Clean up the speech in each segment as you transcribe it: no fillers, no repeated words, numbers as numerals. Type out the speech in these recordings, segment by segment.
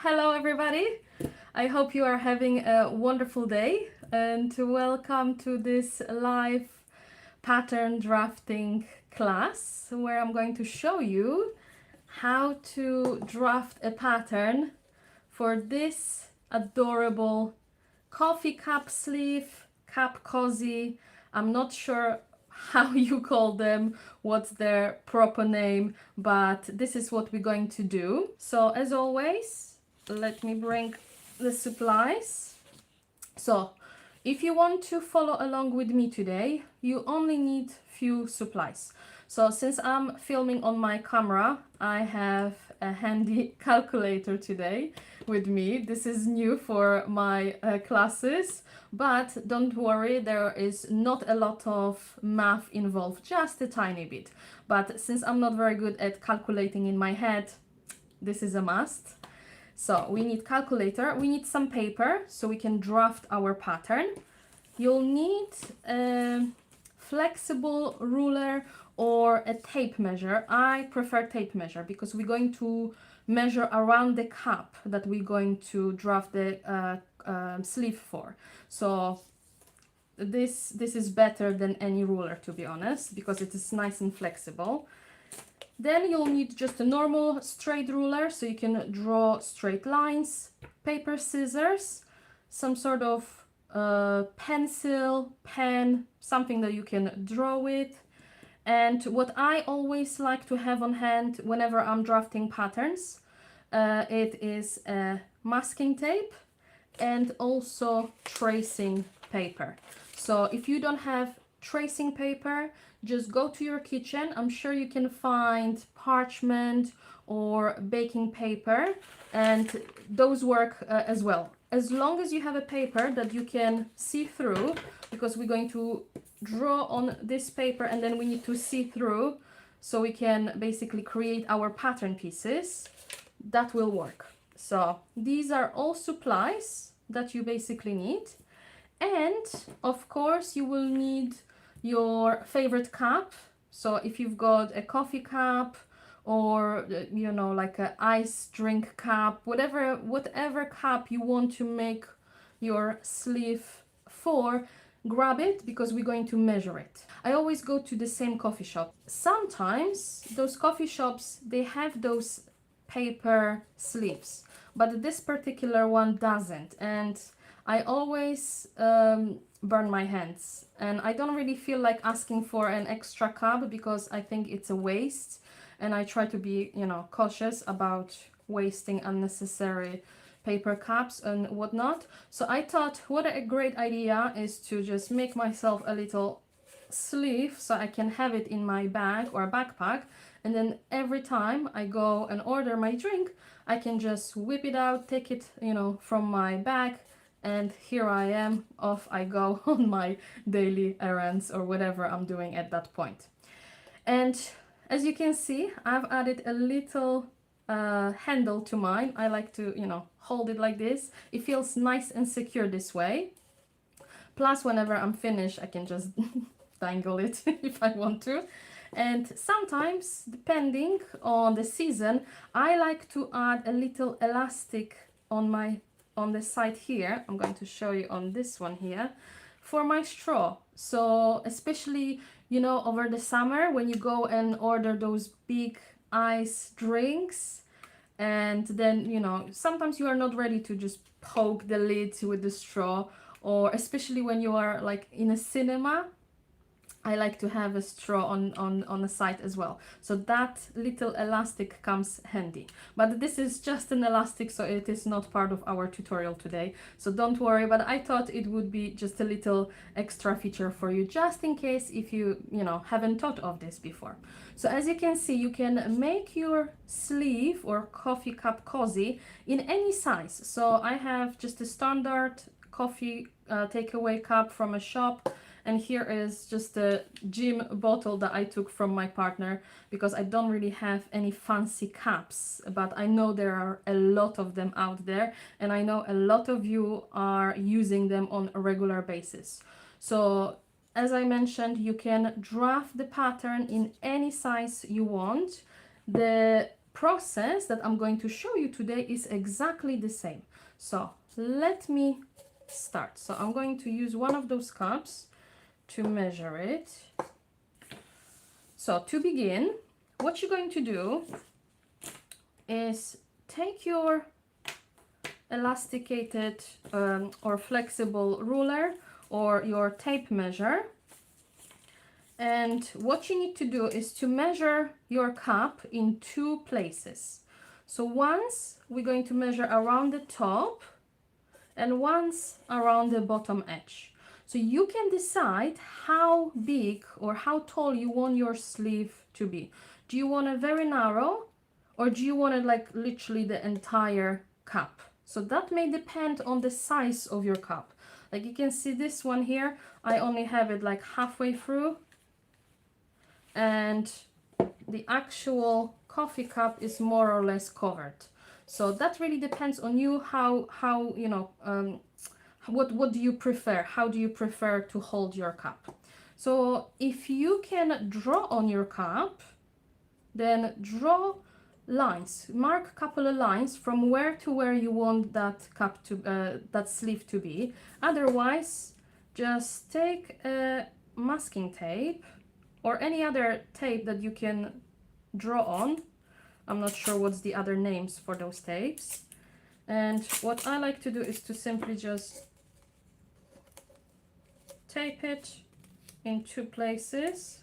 Hello everybody. I hope you are having a wonderful day and welcome to this live pattern drafting class where I'm going to show you how to draft a pattern for this adorable coffee cup sleeve, cup cozy. I'm not sure how you call them, what's their proper name, but this is what we're going to do. So as always, let me bring the supplies. So if you want to follow along with me today, you only need few supplies. So since I'm filming on my camera, I have a handy calculator today with me. This is new for my classes, but don't worry, there is not a lot of math involved, just a tiny bit. But since I'm not very good at calculating in my head, this is a must. So we need calculator, we need some paper so we can draft our pattern. You'll need a flexible ruler or a tape measure. I prefer tape measure because we're going to measure around the cup that we're going to draft the sleeve for. So this is better than any ruler, to be honest, because it is nice and flexible. Then you'll need just a normal straight ruler so you can draw straight lines, paper, scissors, some sort of pencil, pen, something that you can draw with. And what I always like to have on hand whenever I'm drafting patterns, it is a masking tape and also tracing paper. So if you don't have tracing paper, just go to your kitchen. I'm sure you can find parchment or baking paper, and those work as well. As long as you have a paper that you can see through, because we're going to draw on this paper and then we need to see through so we can basically create our pattern pieces, that will work. So these are all supplies that you basically need. And of course you will need your favorite cup. So if you've got a coffee cup or you know, like an ice drink cup, whatever cup you want to make your sleeve for, grab it because we're going to measure it. I always go to the same coffee shop. Sometimes those coffee shops, they have those paper sleeves, but this particular one doesn't, and I always burn my hands, and I don't really feel like asking for an extra cup because I think it's a waste, and I try to be, you know, cautious about wasting unnecessary paper cups and whatnot. So I thought what a great idea is to just make myself a little sleeve so I can have it in my bag or backpack, and then every time I go and order my drink, I can just whip it out, take it, you know, from my bag, and here I am, off I go on my daily errands or whatever I'm doing at that point. And as you can see, I've added a little handle to mine. I like to, you know, hold it like this. It feels nice and secure this way. Plus, whenever I'm finished, I can just dangle it if I want to. And sometimes, depending on the season, I like to add a little elastic on the side here. I'm going to show you on this one here for my straw. So especially, you know, over the summer when you go and order those big ice drinks, and then, you know, sometimes you are not ready to just poke the lid with the straw, or especially when you are like in a cinema, I like to have a straw on the side as well. So that little elastic comes handy. But this is just an elastic, so it is not part of our tutorial today. So don't worry, but I thought it would be just a little extra feature for you, just in case if you know, haven't thought of this before. So as you can see, you can make your sleeve or coffee cup cozy in any size. So I have just a standard coffee takeaway cup from a shop. And here is just a gym bottle that I took from my partner because I don't really have any fancy cups, but I know there are a lot of them out there, and I know a lot of you are using them on a regular basis. So as I mentioned, you can draft the pattern in any size you want. The process that I'm going to show you today is exactly the same. So let me start. So I'm going to use one of those cups to measure it. So to begin, what you're going to do is take your elasticated or flexible ruler or your tape measure, and what you need to do is to measure your cup in two places. So once we're going to measure around the top and once around the bottom edge. So you can decide how big or how tall you want your sleeve to be. Do you want it very narrow, or do you want it like literally the entire cup? So that may depend on the size of your cup. Like you can see this one here, I only have it like halfway through, and the actual coffee cup is more or less covered. So that really depends on you, how you know, what do you prefer? How do you prefer to hold your cup? So if you can draw on your cup, then draw lines, mark a couple of lines from where to where you want that cup to, that sleeve to be. Otherwise, just take a masking tape or any other tape that you can draw on. I'm not sure what's the other names for those tapes. And what I like to do is to simply just tape it in two places,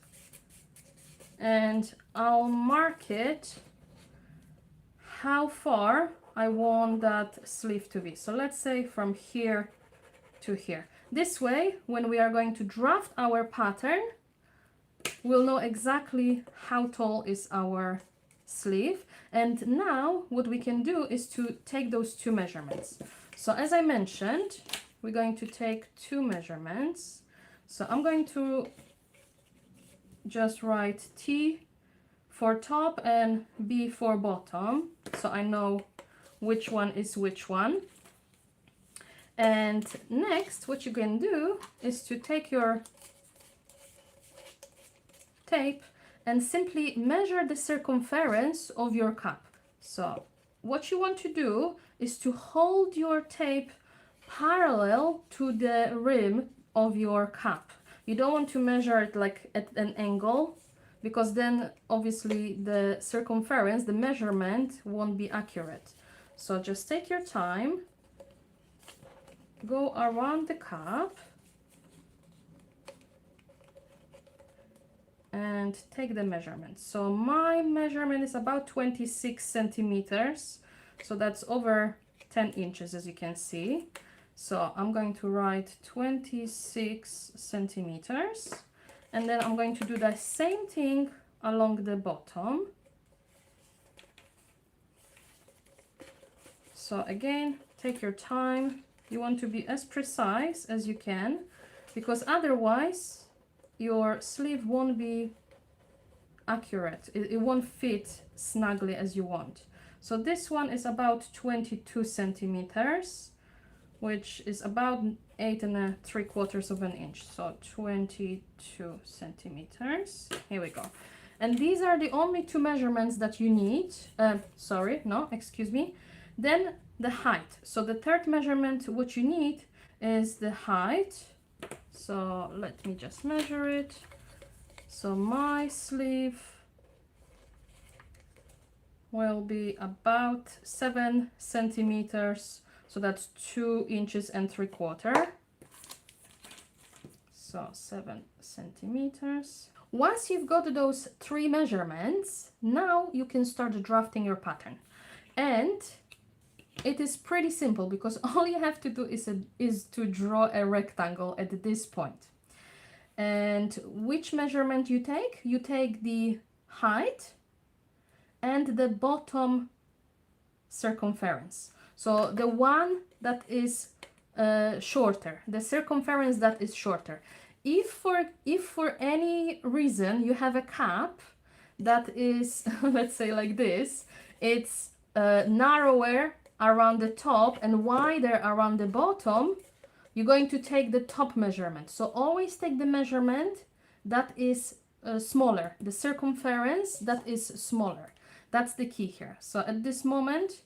and I'll mark it how far I want that sleeve to be. So let's say from here to here. This way, when we are going to draft our pattern, we'll know exactly how tall is our sleeve. And now what we can do is to take those two measurements. So as I mentioned, we're going to take two measurements. So I'm going to just write T for top and B for bottom, so I know which one is which one. And next, what you can do is to take your tape and simply measure the circumference of your cup. So what you want to do is to hold your tape parallel to the rim of your cup. You don't want to measure it like at an angle, because then obviously the circumference, the measurement won't be accurate. So just take your time, go around the cup and take the measurement. So my measurement is about 26 centimeters. So that's over 10 inches, as you can see. So I'm going to write 26 centimeters. And then I'm going to do the same thing along the bottom. So again, take your time. You want to be as precise as you can, because otherwise your sleeve won't be accurate. It won't fit snugly as you want. So this one is about 22 centimeters, which is about 8 3/4 of an inch. So 22 centimeters. Here we go. And these are the only two measurements that you need. Excuse me. Then the height. So the third measurement, what you need is the height. So let me just measure it. So my sleeve will be about 7 centimeters. So that's 2 inches and 3/4. So 7 centimeters. Once you've got those three measurements, now you can start drafting your pattern. And it is pretty simple, because all you have to do is to draw a rectangle at this point. And which measurement you take? You take the height and the bottom circumference. So the one that is shorter, the circumference that is shorter. If for any reason you have a cup that is, let's say like this, it's narrower around the top and wider around the bottom, you're going to take the top measurement. So always take the measurement that is smaller, the circumference that is smaller. That's the key here. So at this moment,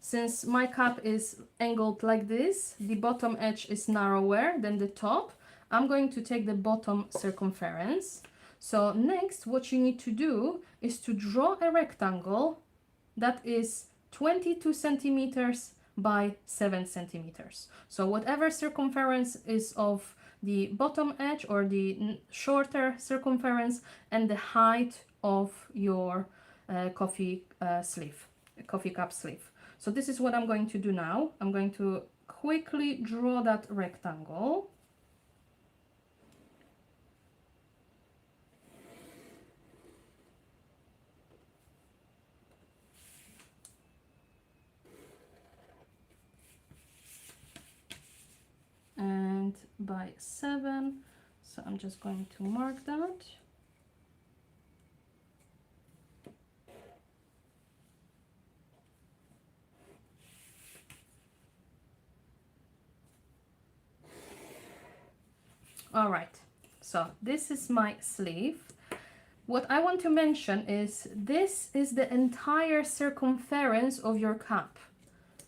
since my cup is angled like this, the bottom edge is narrower than the top, I'm going to take the bottom circumference. So next, what you need to do is to draw a rectangle that is 22 centimeters by 7 centimeters. So whatever circumference is of the bottom edge or the shorter circumference and the height of your coffee cup sleeve. So this is what I'm going to do now. I'm going to quickly draw that rectangle. And by 7, so I'm just going to mark that. All right, so this is my sleeve. What I want to mention is this is the entire circumference of your cup,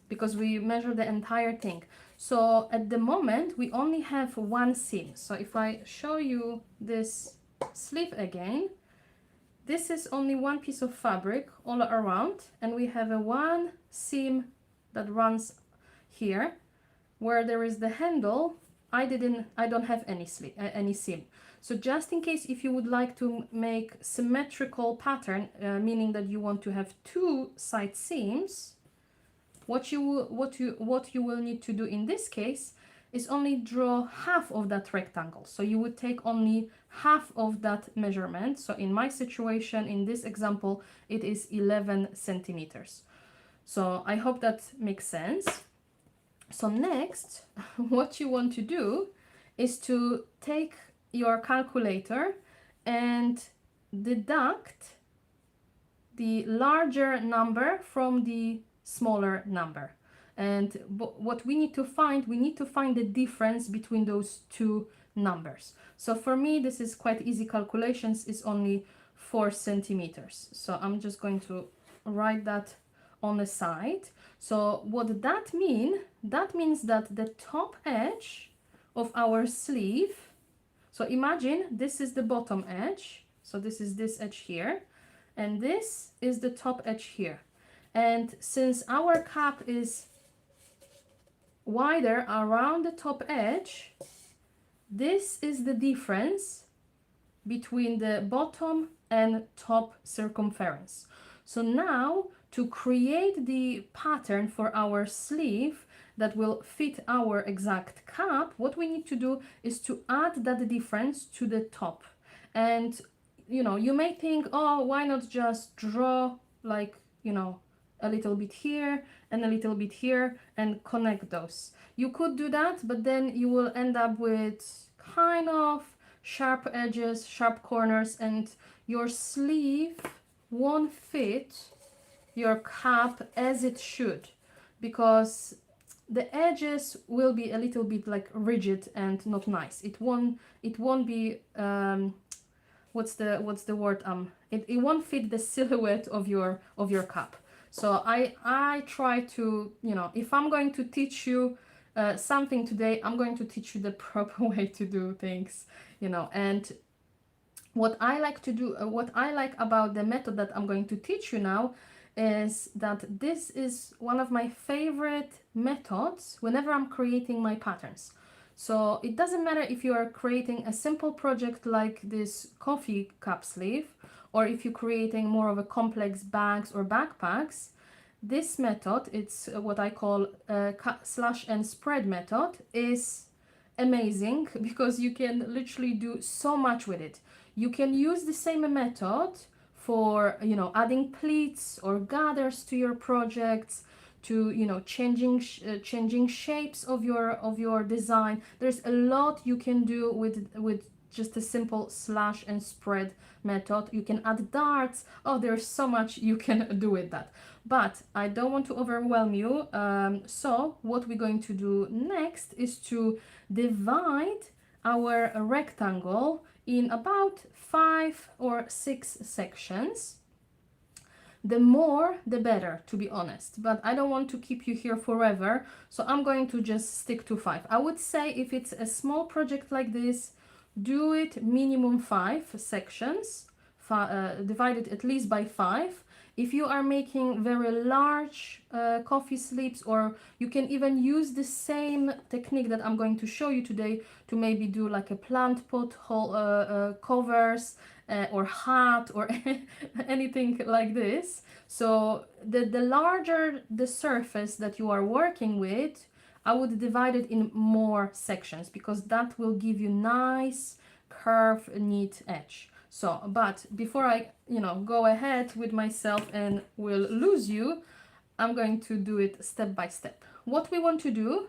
because we measure the entire thing. So at the moment we only have one seam. So if I show you this sleeve again, this is only one piece of fabric all around, and we have a one seam that runs here where there is the handle. I don't have any seam. So just in case, if you would like to make symmetrical pattern, meaning that you want to have two side seams, what you will need to do in this case is only draw half of that rectangle. So you would take only half of that measurement. So in my situation, in this example, it is 11 centimeters. So I hope that makes sense. So next, what you want to do is to take your calculator and deduct the larger number from the smaller number. And what we need to find the difference between those two numbers. So for me, this is quite easy calculations, is only 4 centimeters. So I'm just going to write that on the side. So what that means that the top edge of our sleeve, so imagine this is the bottom edge, so this is this edge here, and this is the top edge here. And since our cap is wider around the top edge, this is the difference between the bottom and top circumference. So now, to create the pattern for our sleeve that will fit our exact cap, what we need to do is to add that difference to the top. And you may think, oh, why not just draw like, a little bit here and a little bit here and connect those. You could do that, but then you will end up with kind of sharp edges, sharp corners, and your sleeve won't fit your cap as it should, because the edges will be a little bit like rigid and not nice. It won't be what's the word, it won't fit the silhouette of your cap. So I try to, if I'm going to teach you something today, I'm going to teach you the proper way to do things, and what I like to do, what I like about the method that I'm going to teach you now is that this is one of my favorite methods whenever I'm creating my patterns. So it doesn't matter if you are creating a simple project like this coffee cup sleeve, or if you're creating more of a complex bags or backpacks. This method, it's what I call slash and spread method, is amazing because you can literally do so much with it. You can use the same method for adding pleats or gathers to your projects, to changing shapes of your design. There's a lot you can do with just a simple slash and spread method. You can add darts. Oh, there's so much you can do with that, but I don't want to overwhelm you. So what we're going to do next is to divide our rectangle in about 5 or 6 sections. The more, the better, to be honest. But I don't want to keep you here forever, so I'm going to just stick to 5. I would say if it's a small project like this, do it minimum 5 sections, divided at least by 5. If you are making very large coffee slips, or you can even use the same technique that I'm going to show you today to maybe do like a plant pot covers or hat or anything like this. So the larger the surface that you are working with, I would divide it in more sections, because that will give you nice curve, neat edge. So, but before I, go ahead with myself and will lose you, I'm going to do it step by step. What we want to do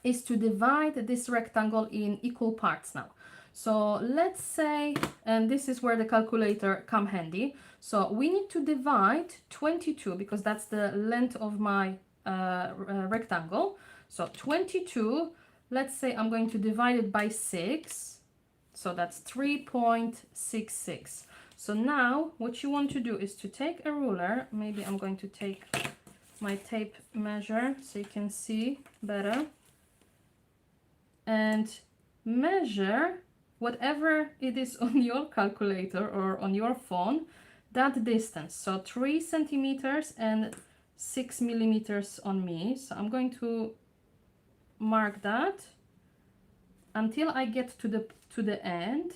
is to divide this rectangle in equal parts now. So let's say, and this is where the calculator come handy. So we need to divide 22, because that's the length of my rectangle. So 22, let's say I'm going to divide it by 6. So that's 3.66. So now what you want to do is to take a ruler. Maybe I'm going to take my tape measure so you can see better. And measure whatever it is on your calculator or on your phone, that distance. So 3 centimeters and 6 millimeters on me. So I'm going to mark that until I get to the end.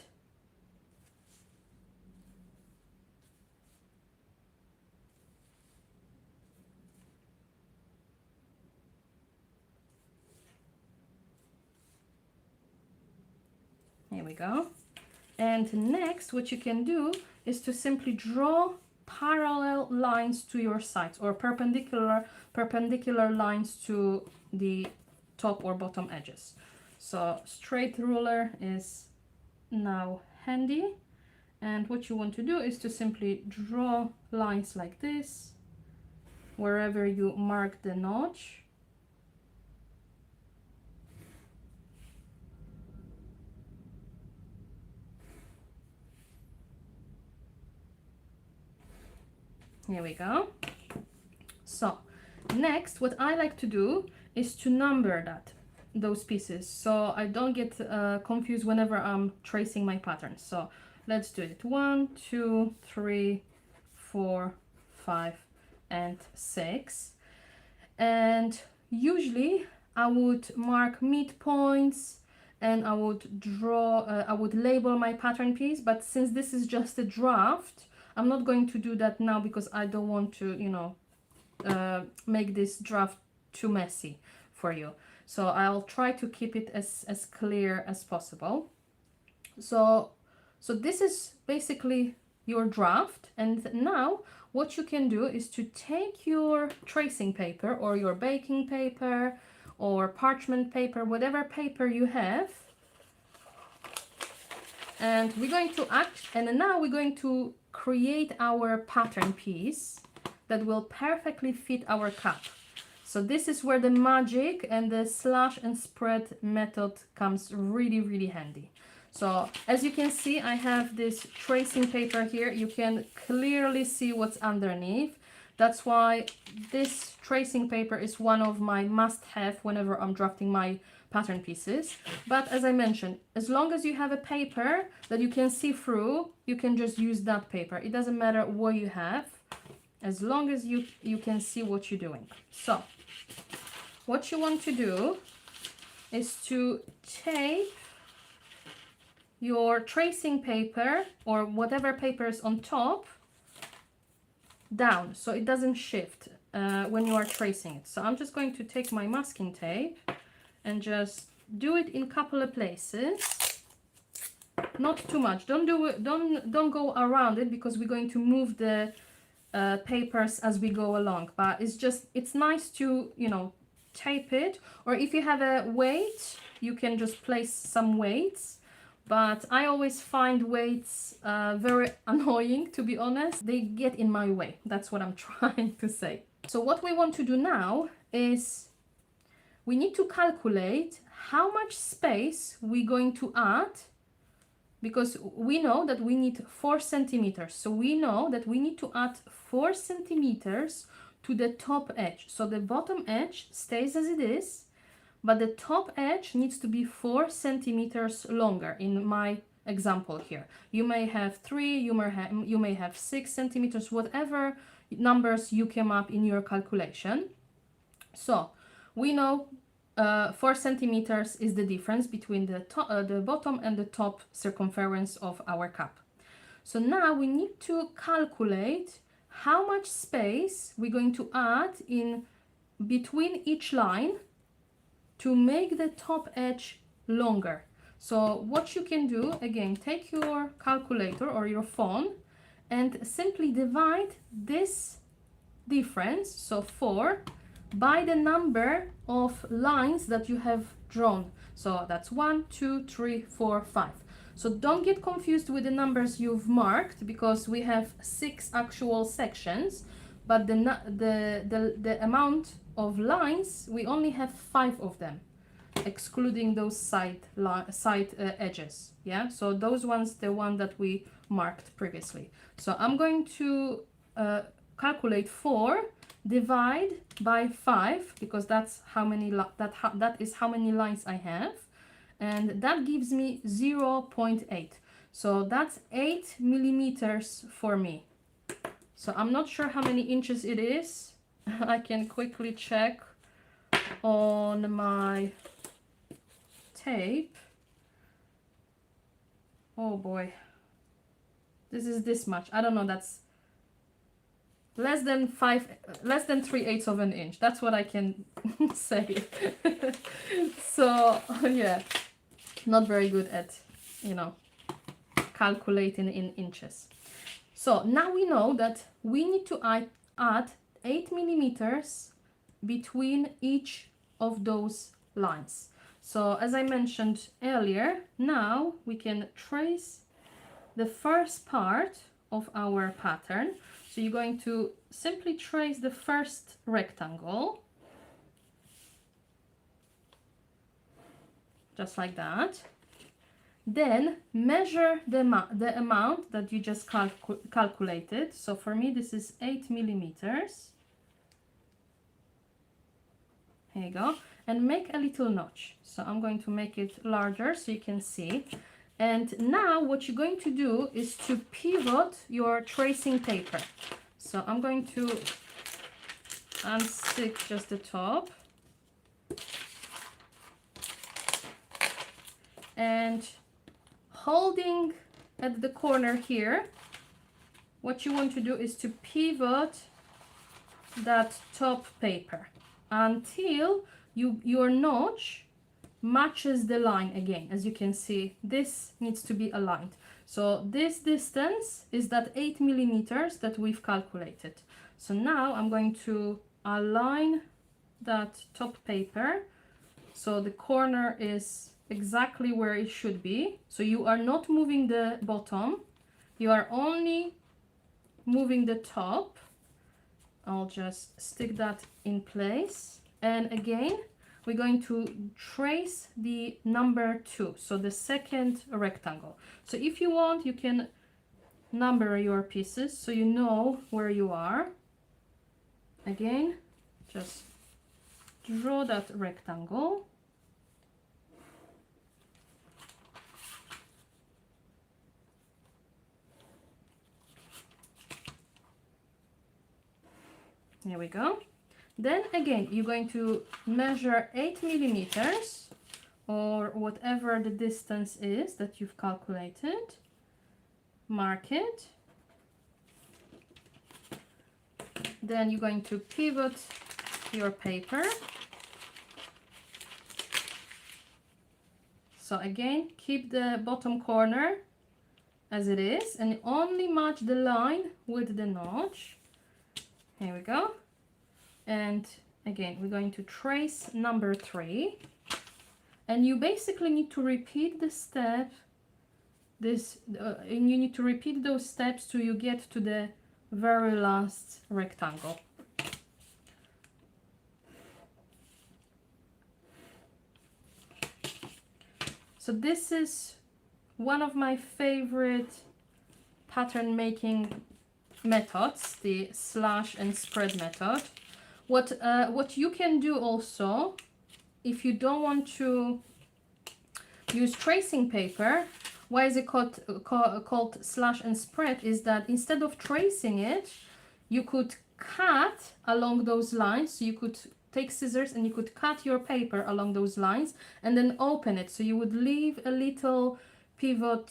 Here we go. And next, what you can do is to simply draw parallel lines to your sides, or perpendicular lines to the top or bottom edges. So straight ruler is now handy, and what you want to do is to simply draw lines like this wherever you mark the notch. Here we go. So next, what I like to do is to number those pieces, so I don't get confused whenever I'm tracing my pattern. So let's do it. 1, 2, 3, 4, 5, and 6. And usually I would mark midpoints and I would draw, I would label my pattern piece. But since this is just a draft, I'm not going to do that now, because I don't want to, make this draft too messy for you. So I'll try to keep it as clear as possible. So this is basically your draft. And now what you can do is to take your tracing paper or your baking paper or parchment paper, whatever paper you have, and we're going to now we're going to create our pattern piece that will perfectly fit our cup. So this is where the magic and the slash and spread method comes really, really handy. So as you can see, I have this tracing paper here. You can clearly see what's underneath. That's why this tracing paper is one of my must-have whenever I'm drafting my pattern pieces. But as I mentioned, as long as you have a paper that you can see through, you can just use that paper. It doesn't matter what you have, as long as you can see what you're doing. So what you want to do is to tape your tracing paper or whatever paper is on top down, so it doesn't shift when you are tracing it. So I'm just going to take my masking tape and just do it in a couple of places, not too much. Don't go around it, because we're going to move the papers as we go along. But it's nice to tape it, or if you have a weight, you can just place some weights. But I always find weights very annoying, to be honest. They get in my way. That's what I'm trying to say. So what we want to do now is we need to calculate how much space we're going to add because we know that we need 4 centimeters. So we know that we need to add 4 centimeters to the top edge. So the bottom edge stays as it is, but the top edge needs to be 4 centimeters longer in my example here. You may have 3, you may have 6 centimeters, whatever numbers you came up in your calculation. So we know 4 centimeters is the difference between the bottom and the top circumference of our cup. So now we need to calculate how much space we're going to add in between each line to make the top edge longer. So what you can do, again, take your calculator or your phone and simply divide this difference, so 4, by the number of lines that you have drawn. So that's 1, 2, 3, 4, 5. So don't get confused with the numbers you've marked, because we have 6 actual sections, but the amount of lines, we only have 5 of them, excluding those side edges. Yeah, so those ones, the one that we marked previously. So I'm going to calculate 4 divide by 5, because that's how many that is how many lines I have, and that gives me 0.8. So that's 8 millimeters for me. So I'm not sure how many inches it is. I can quickly check on my tape. Oh boy, this is this much. I don't know, that's less than 3/8 of an inch. That's what I can say. So yeah, not very good at, you know, calculating in inches. So now we know that we need to add 8 millimeters between each of those lines. So as I mentioned earlier, now we can trace the first part of our pattern. So you're going to simply trace the first rectangle, just like that. Then measure the amount that you just calculated. So for me, this is 8 millimeters. Here you go. And make a little notch. So I'm going to make it larger so you can see. And now what you're going to do is to pivot your tracing paper. So I'm going to unstick just the top. And holding at the corner here, what you want to do is to pivot that top paper until your notch matches the line again. As you can see, this needs to be aligned. So this distance is that 8 millimeters that we've calculated. So now I'm going to align that top paper so the corner is exactly where it should be. So you are not moving the bottom, you are only moving the top. I'll just stick that in place. And again, we're going to trace the number 2, so the second rectangle. So if you want, you can number your pieces so you know where you are. Again, just draw that rectangle. Here we go. Then again, you're going to measure 8 millimeters or whatever the distance is that you've calculated. Mark it. Then you're going to pivot your paper. So again, keep the bottom corner as it is and only match the line with the notch. Here we go. And again, we're going to trace number 3. And you basically need to repeat the step, and you need to repeat those steps till you get to the very last rectangle. So this is one of my favorite pattern making methods, the slash and spread method. What you can do also, if you don't want to use tracing paper, why is it called slash and spread, is that instead of tracing it, you could cut along those lines. So you could take scissors and you could cut your paper along those lines and then open it. So you would leave a little pivot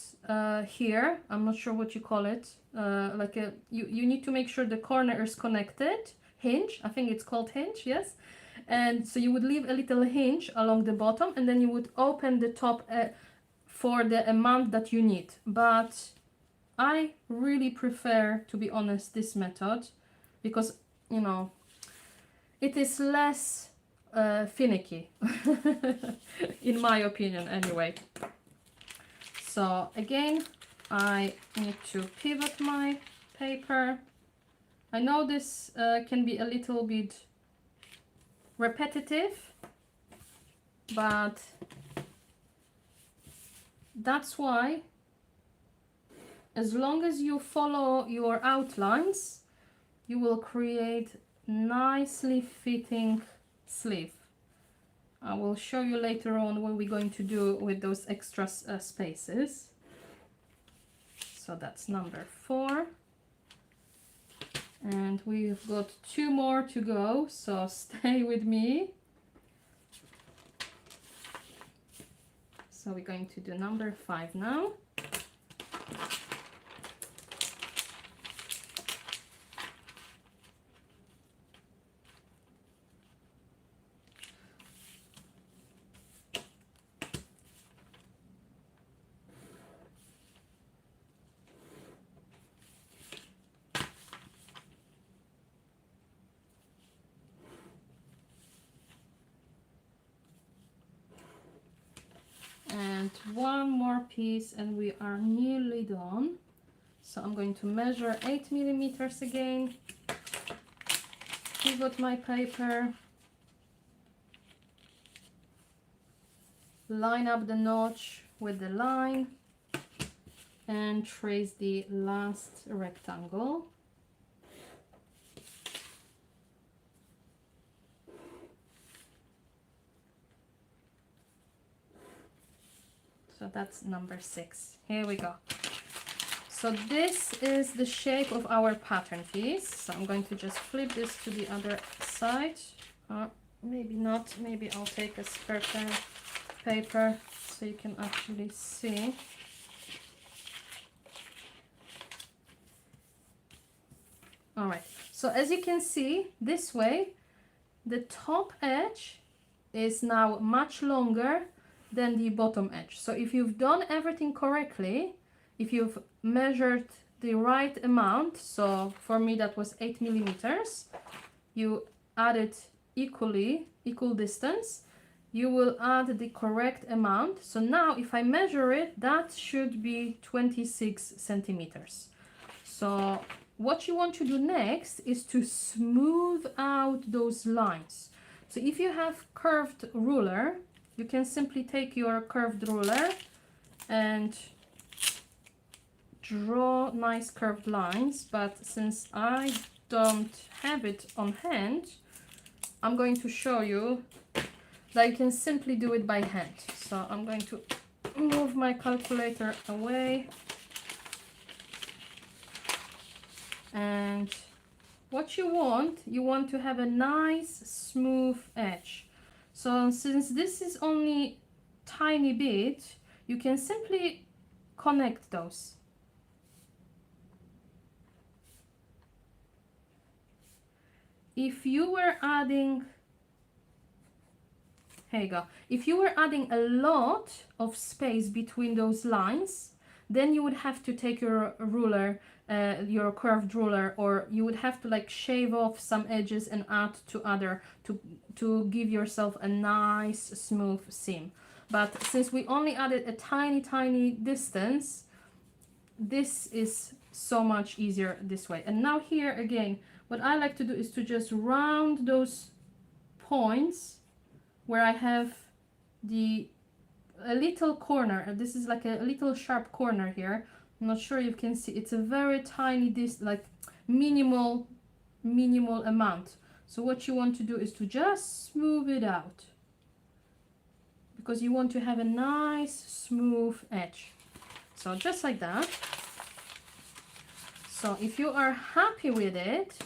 here. I'm not sure what you call it. Like you need to make sure the corner is connected. Hinge, I think it's called hinge, yes. And so you would leave a little hinge along the bottom and then you would open the top for the amount that you need. But I really prefer, to be honest, this method because, you know, it is less finicky, in my opinion anyway. So again, I need to pivot my paper. I know this can be a little bit repetitive, but that's why, as long as you follow your outlines, you will create nicely fitting sleeve. I will show you later on what we're going to do with those extra spaces. So that's number 4. And we've got 2 more to go, so stay with me. So we're going to do number 5 now. And 1 more piece and we are nearly done. So I'm going to measure 8 millimeters again, pivot my paper, line up the notch with the line and trace the last rectangle. So that's number 6. Here we go. So this is the shape of our pattern piece. So I'm going to just flip this to the other side. Maybe not. Maybe I'll take a spare paper so you can actually see. All right. So as you can see, this way, the top edge is now much longer than the bottom edge. So if you've done everything correctly, if you've measured the right amount, so for me that was 8 millimeters, you added equal distance, you will add the correct amount. So now if I measure it, that should be 26 centimeters. So what you want to do next is to smooth out those lines. So if you have curved ruler, you can simply take your curved ruler and draw nice curved lines, but since I don't have it on hand, I'm going to show you that you can simply do it by hand. So I'm going to move my calculator away. And what you want to have a nice smooth edge. So since this is only tiny bit, you can simply connect those. If you were adding, here you go. If you were adding a lot of space between those lines, then you would have to take your ruler, your curved ruler, or you would have to like shave off some edges and add to other to give yourself a nice smooth seam. But since we only added a tiny distance, this is so much easier this way. And now here again, what I like to do is to just round those points where I have the a little corner. This is like a little sharp corner here. I'm not sure you can see. It's a very tiny, this like minimal amount. So what you want to do is to just smooth it out, because you want to have a nice smooth edge. So just like that. So if you are happy with it,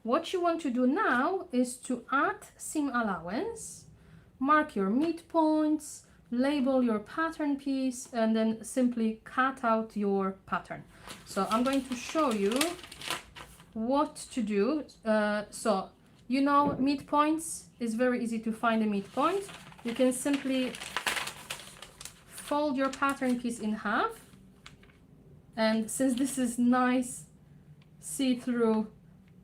what you want to do now is to add seam allowance, mark your midpoints, label your pattern piece, and then simply cut out your pattern. So I'm going to show you what to do. So you know, midpoints is very easy to find a midpoint. You can simply fold your pattern piece in half, and since this is nice see-through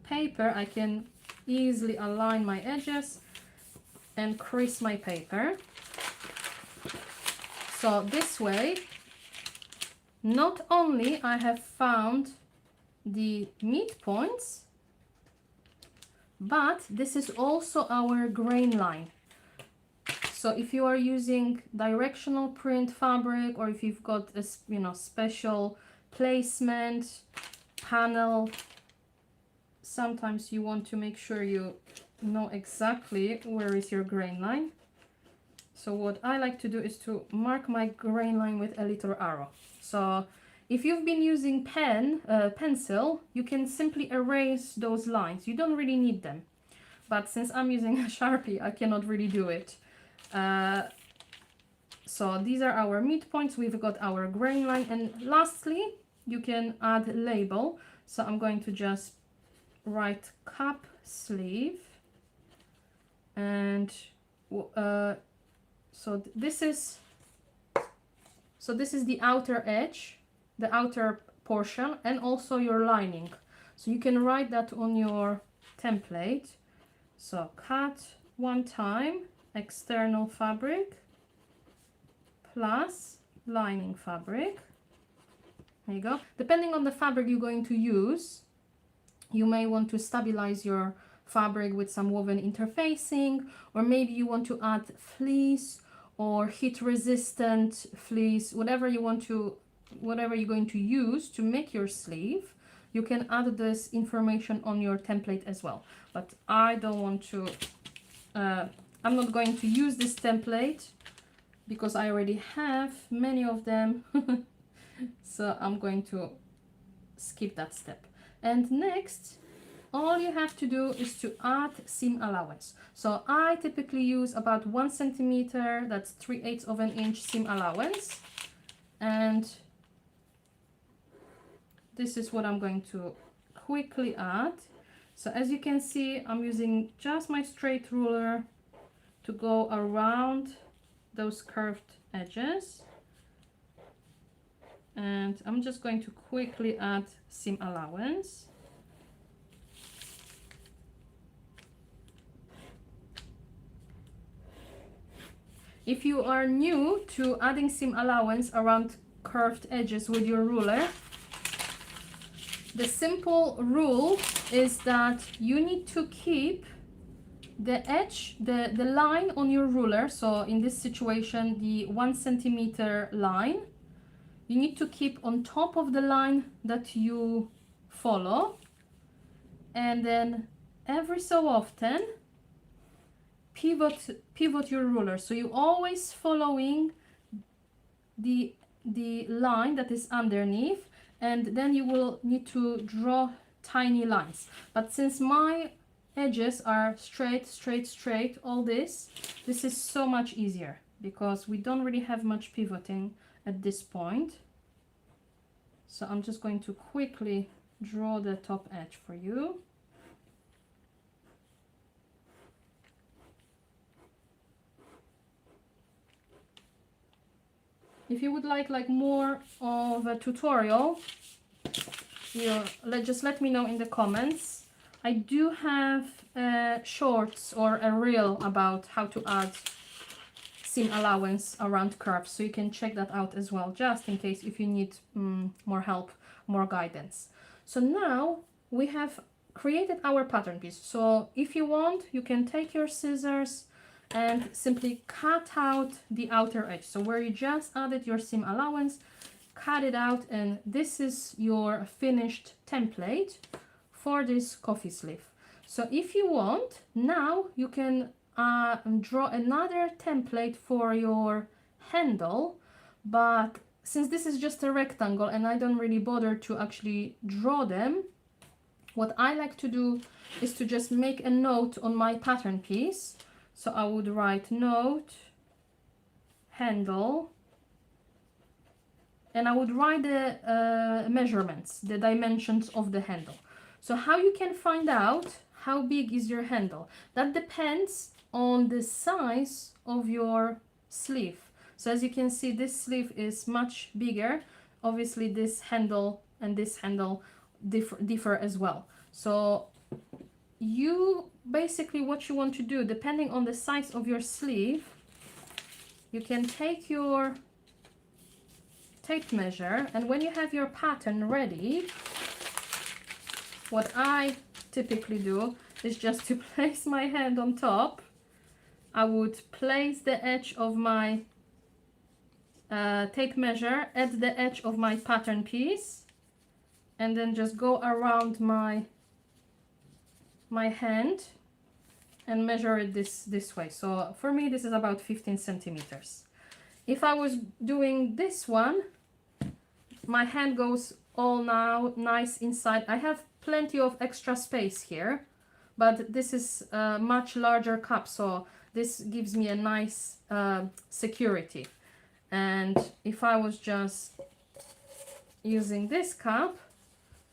paper, I can easily align my edges and crease my paper. So this way, not only I have found the midpoints, but this is also our grain line. So if you are using directional print fabric, or if you've got a special placement panel, sometimes you want to make sure you know exactly where is your grain line. So what I like to do is to mark my grain line with a little arrow. So if you've been using pencil, you can simply erase those lines. You don't really need them. But since I'm using a Sharpie, I cannot really do it. So these are our midpoints. We've got our grain line. And lastly, you can add label. So I'm going to just write cap sleeve. And so this is the outer edge, the outer portion, and also your lining. So you can write that on your template. So cut one time external fabric plus lining fabric. There you go. Depending on the fabric you're going to use, you may want to stabilize your fabric with some woven interfacing, or maybe you want to add fleece or heat resistant fleece, whatever you're going to use to make your sleeve. You can add this information on your template as well, but I don't want to, I'm not going to use this template because I already have many of them. So I'm going to skip that step. And next, all you have to do is to add seam allowance. So I typically use about 1 centimeter, that's 3/8 of an inch seam allowance. And this is what I'm going to quickly add. So as you can see, I'm using just my straight ruler to go around those curved edges. And I'm just going to quickly add seam allowance. If you are new to adding seam allowance around curved edges with your ruler, the simple rule is that you need to keep the edge, the line on your ruler. So in this situation, the 1 centimeter line, you need to keep on top of the line that you follow. And then every so often, pivot your ruler. So you're always following the line that is underneath, and then you will need to draw tiny lines. But since my edges are straight, all this is so much easier because we don't really have much pivoting at this point. So I'm just going to quickly draw the top edge for you. If you would like more of a tutorial, just let me know in the comments. I do have shorts or a reel about how to add seam allowance around curves, so you can check that out as well, just in case if you need more help, more guidance. So now we have created our pattern piece. So if you want, you can take your scissors and simply cut out the outer edge. So where you just added your seam allowance, cut it out, and this is your finished template for this coffee sleeve. So if you want, now you can draw another template for your handle, but since this is just a rectangle and I don't really bother to actually draw them, what I like to do is to just make a note on my pattern piece. So I would write note, handle, and I would write the measurements, the dimensions of the handle. So how you can find out how big is your handle? That depends on the size of your sleeve. So as you can see, this sleeve is much bigger. Obviously this handle and this handle differ as well. So you basically, what you want to do, depending on the size of your sleeve, you can take your tape measure, and when you have your pattern ready, what I typically do is just to place my hand on top. I would place the edge of my tape measure at the edge of my pattern piece, and then just go around my hand and measure it this way. So for me this is about 15 centimeters. If I was doing this one, my hand goes all now nice inside. I have plenty of extra space here, but this is a much larger cup, so this gives me a nice security. And if I was just using this cup,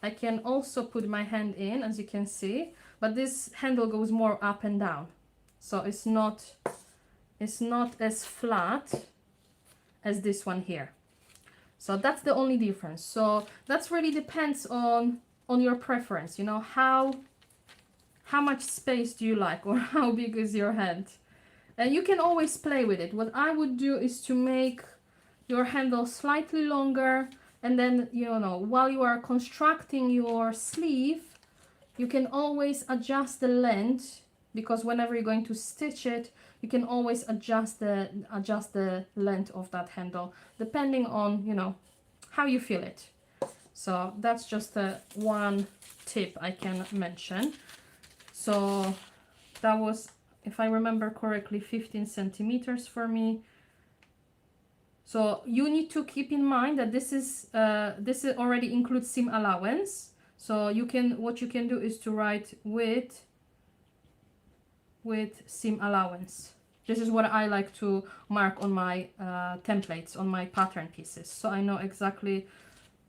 I can also put my hand in, as you can see, but this handle goes more up and down, so it's not as flat as this one here. So that's the only difference. So that's really depends on your preference, you know, how much space do you like, or how big is your hand. And you can always play with it. What I would do is to make your handle slightly longer, and then, you know, while you are constructing your sleeve, you can always adjust the length, because whenever you're going to stitch it, you can always adjust the length of that handle, depending on, you know, how you feel it. So that's just one tip I can mention. So that was, if I remember correctly, 15 centimeters for me. So you need to keep in mind that this already includes seam allowance. So you can, what you can do is to write with seam allowance. This is what I like to mark on my templates, on my pattern pieces, so I know exactly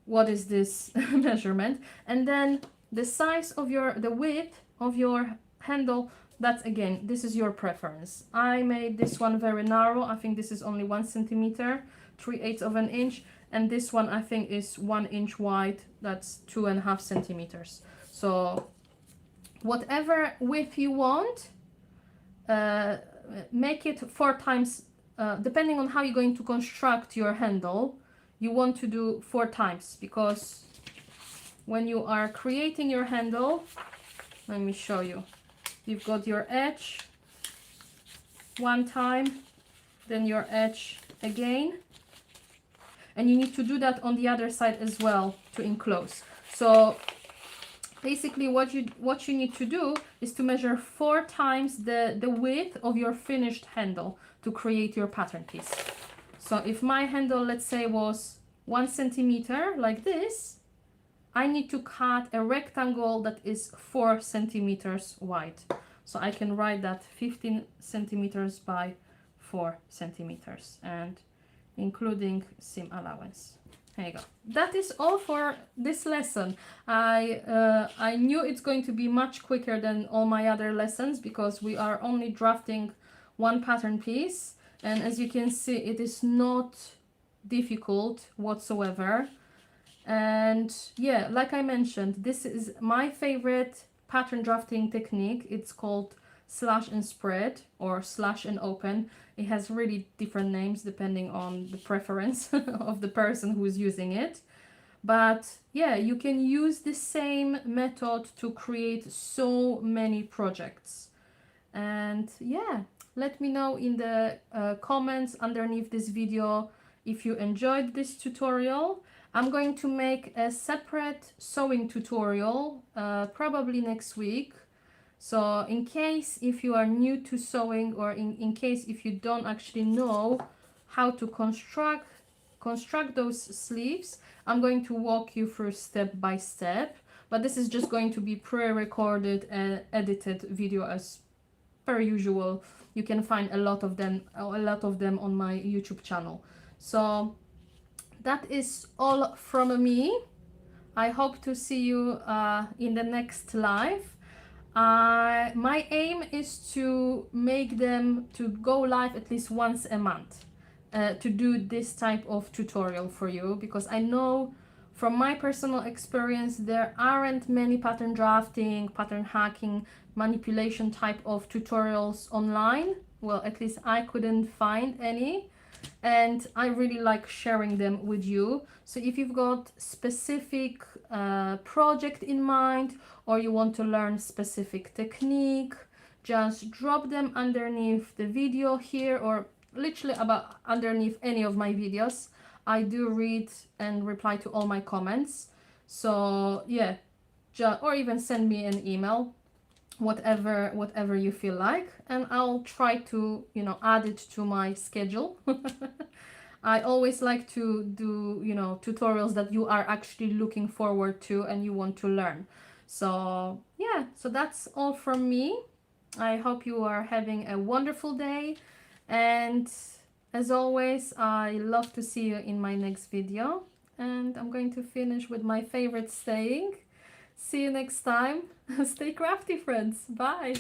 what is this measurement. And then the size of the width of your handle, that's again, this is your preference. I made this one very narrow. I think this is only 1 centimeter, 3/8 of an inch, and this one I think is 1 inch wide. That's 2.5 centimeters. So whatever width you want, make it 4 times, depending on how you're going to construct your handle, you want to do 4 times, because when you are creating your handle, let me show you, you've got your edge 1 time, then your edge again, and you need to do that on the other side as well to enclose. So basically what you need to do is to measure 4 times the width of your finished handle to create your pattern piece. So if my handle, let's say, was 1 centimeter like this, I need to cut a rectangle that is 4 centimeters wide. So I can write that 15 centimeters by 4 centimeters, and including seam allowance. There you go. That is all for this lesson. I knew it's going to be much quicker than all my other lessons, because we are only drafting one pattern piece, and as you can see, it is not difficult whatsoever. And yeah, like I mentioned, this is my favorite pattern drafting technique. It's called slash and spread, or slash and open. It has really different names depending on the preference of the person who is using it. But yeah, you can use the same method to create so many projects. And yeah, Let me know in the comments underneath this video if you enjoyed this tutorial. I'm going to make a separate sewing tutorial probably next week. So in case if you are new to sewing, or in case if you don't actually know how to construct those sleeves, I'm going to walk you through step by step. But this is just going to be pre-recorded and edited video as per usual. You can find a lot of them on my YouTube channel. So that is all from me. I hope to see you in the next live. My aim is to make them to go live at least once a month, to do this type of tutorial for you, because I know from my personal experience there aren't many pattern drafting, pattern hacking, manipulation type of tutorials online. Well, at least I couldn't find any, and I really like sharing them with you. So if you've got specific project in mind, or you want to learn specific technique, just drop them underneath the video here, or literally about underneath any of my videos. I do read and reply to all my comments. So yeah, or even send me an email, whatever you feel like, and I'll try to, you know, add it to my schedule. I always like to do, you know, tutorials that you are actually looking forward to and you want to learn. So yeah, so that's all from me. I hope you are having a wonderful day, and as always, I love to see you in my next video. And I'm going to finish with my favorite saying. See you next time. Stay crafty, friends. Bye.